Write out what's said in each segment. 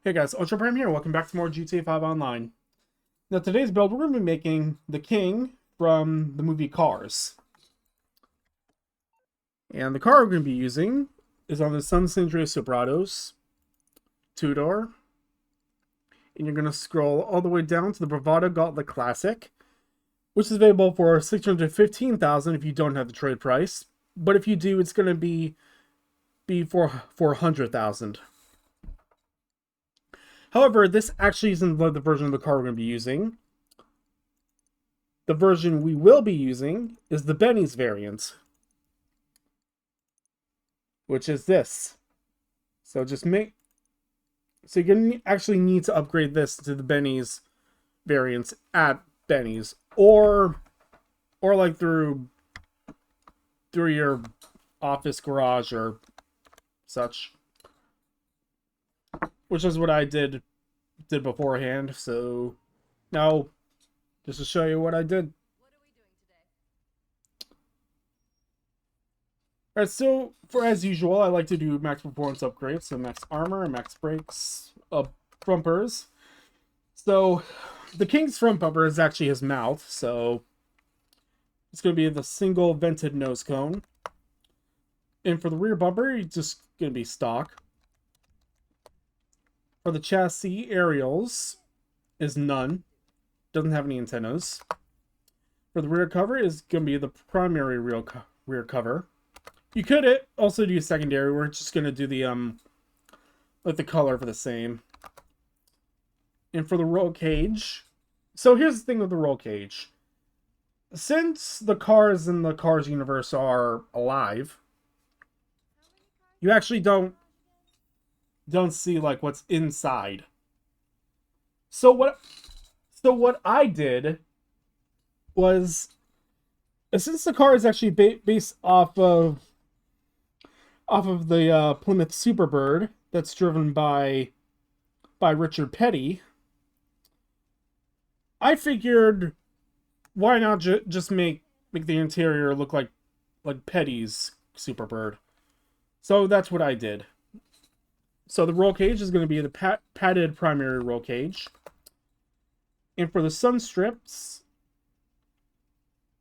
Hey guys, Ultra Prime here. Welcome back to more GTA 5 Online. Now today's build, we're going to be making the King from the movie Cars. And the car we're going to be using is on the San Andreas Sobrados two-door. And you're going to scroll all the way down to the Bravado Gauntlet Classic, which is available for $615,000 if you don't have the trade price. But if you do, it's going to be for $400,000. However, this actually isn't the version of the car we're going to be using. The version we will be using is the Benny's variant, which is this. So you're going to actually need to upgrade this to the Benny's variants at Benny's, or like through your office garage or such, which is what I did beforehand. So now, just to show you what I did. Alright, so as usual, I like to do max performance upgrades, so max armor, max brakes, bumpers. So the King's front bumper is actually his mouth, so it's going to be the single vented nose cone. And for the rear bumper, it's just going to be stock. For the chassis, aerials is none. Doesn't have any antennas. For the rear cover is going to be the primary rear cover. You could also do secondary. We're just going to do the like the color for the same. And for the roll cage, so here's the thing with the roll cage. Since the cars in the Cars universe are alive, you actually don't see like what's inside. So what I did was, since the car is actually based off of the Plymouth Superbird that's driven by Richard Petty, I figured why not just make the interior look like Petty's Superbird. So that's what I did. So the roll cage is going to be the padded primary roll cage. And for the sun strips,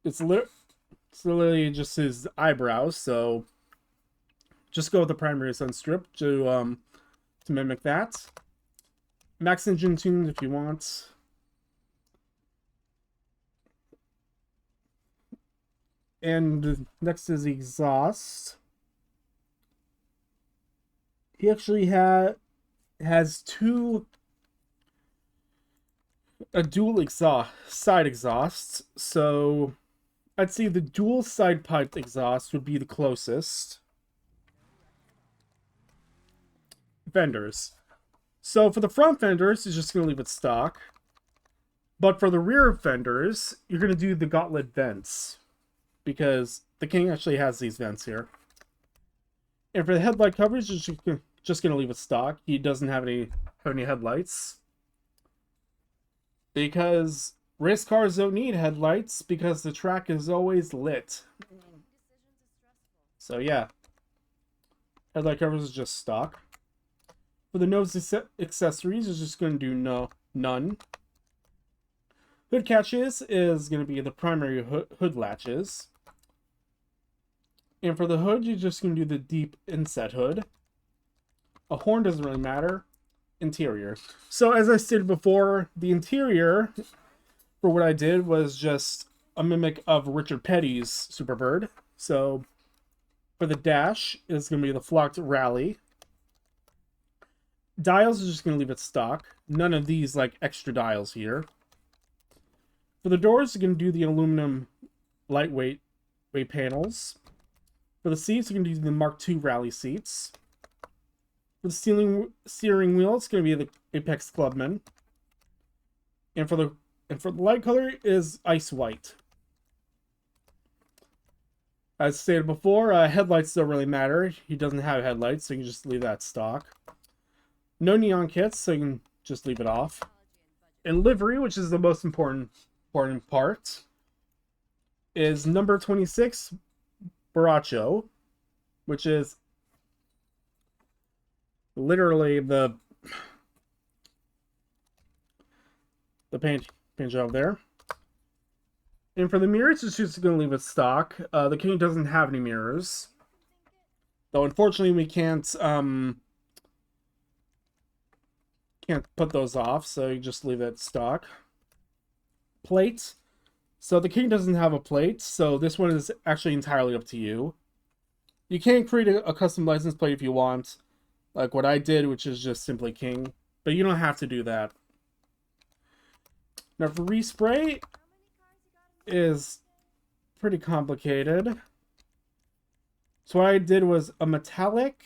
it's literally just his eyebrows. So just go with the primary sun strip to mimic that. Max engine tunes if you want. And next is the exhaust. He actually has a dual side exhausts. So I'd say the dual side piped exhaust would be the closest. Fenders. So for the front fenders, you're just going to leave it stock. But for the rear fenders, you're going to do the Gauntlet vents, because the King actually has these vents here. And for the headlight coverage, you're just going to leave it stock. He doesn't have any headlights, because race cars don't need headlights because the track is always lit. So yeah, headlight coverage is just stock. For the nose accessories, you're just going to do none. Hood catches is going to be the primary hood latches. And for the hood, you're just going to do the deep inset hood. A horn doesn't really matter. Interior. So as I stated before, the interior for what I did was just a mimic of Richard Petty's Superbird. So for the dash, it's going to be the flocked rally. Dials is just going to leave it stock. None of these like extra dials here. For the doors, you're going to do the aluminum lightweight panels. For the seats, you're going to do the Mark II rally seats. For the steering wheel, it's going to be the Apex Clubman. And for the light color is ice white. As stated before, headlights don't really matter. He doesn't have headlights, so you can just leave that stock. No neon kits, so you can just leave it off. And livery, which is the most important part, is number 26 Baracho, which is literally the the paint job there. And for the mirrors, it's just going to leave it stock. The king doesn't have any mirrors. Though, unfortunately, we can't put those off, so you just leave it stock. Plate. So the king doesn't have a plate, so this one is actually entirely up to you. You can create a custom license plate if you want, like what I did, which is just simply king, but you don't have to do that. Now for respray is pretty complicated. So what I did was a metallic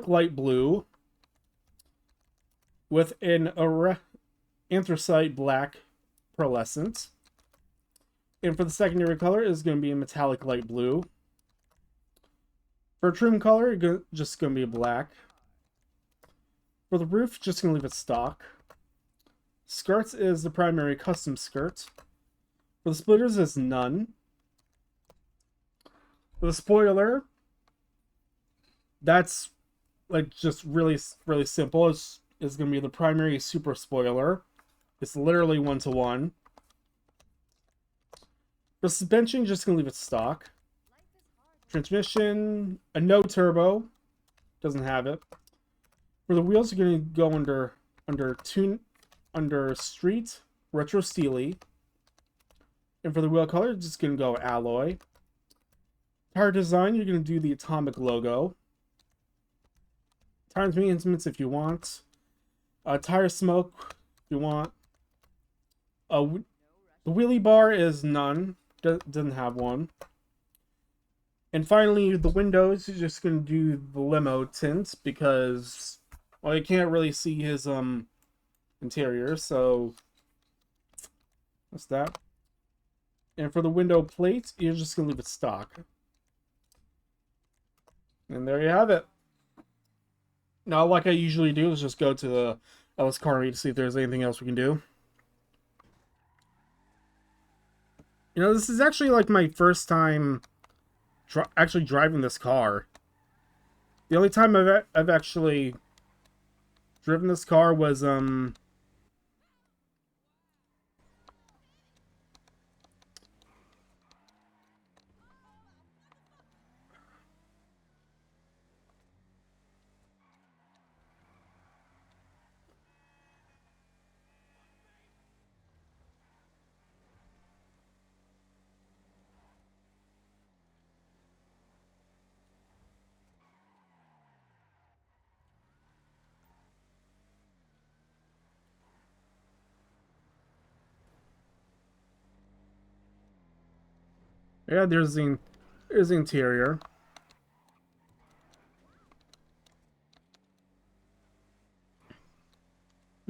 light blue with an anthracite black pearlescent. And for the secondary color is going to be a metallic light blue. For trim color, just going to be a black. For the roof, just going to leave it stock. Skirts is the primary custom skirt. For the splitters is none. For the spoiler, that's like just really simple. It's going to be the primary super spoiler. It's literally 1-to-1. For suspension, just going to leave it stock. Transmission, a no turbo. Doesn't have it. For the wheels, you're going to go under street, retro steely. And for the wheel color, it's just going to go alloy. Tire design, you're going to do the atomic logo. Tires maintenance if you want. Tire smoke if you want. The wheelie bar is none. Doesn't have one. And finally, the windows, you're just going to do the limo tint because, well, you can't really see his interior, so that's that. And for the window plate, you're just going to leave it stock. And there you have it. Now, like I usually do, is just go to the LS Car Meet to see if there's anything else we can do. You know, this is actually like my first time actually driving this car. The only time I've actually driven this car was yeah, there's the interior.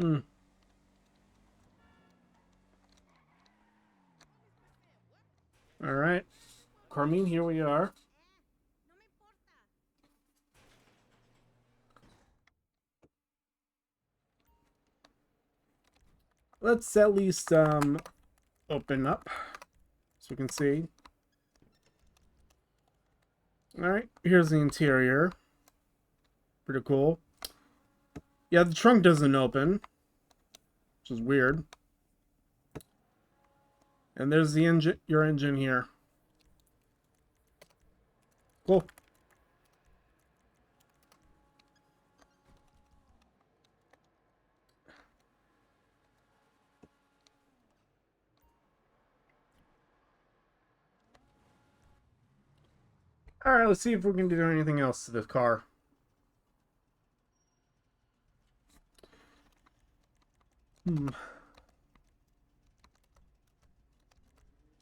All right, Carmine, here we are. Let's at least open up so we can see. All right, here's the interior. Pretty cool. Yeah, the trunk doesn't open, which is weird. And there's the engine, your engine here. Cool. Alright, let's see if we can do anything else to this car.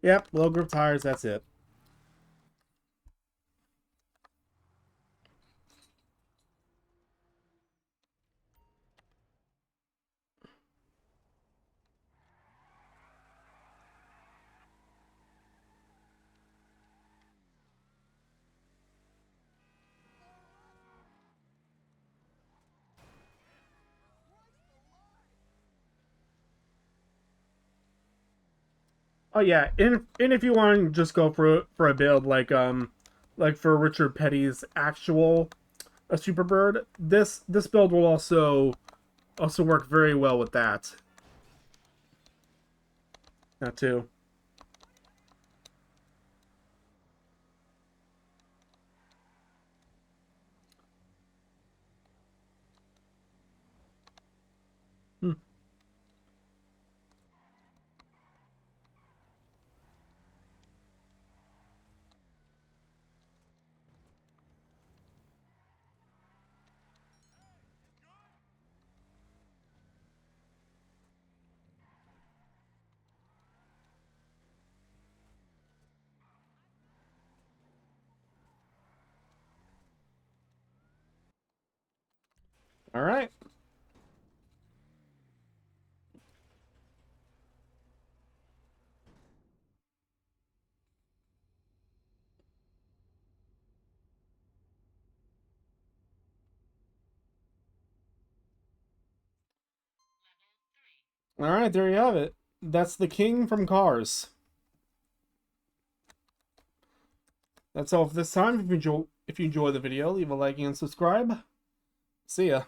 Yep, low grip tires, that's it. Oh yeah, and if you want to just go for a build like for Richard Petty's actual a super bird, this build will also work very well with that. That too. Hmm. All right. All right, there you have it. That's the king from Cars. That's all for this time. If you enjoy the video, leave a like and subscribe. See ya.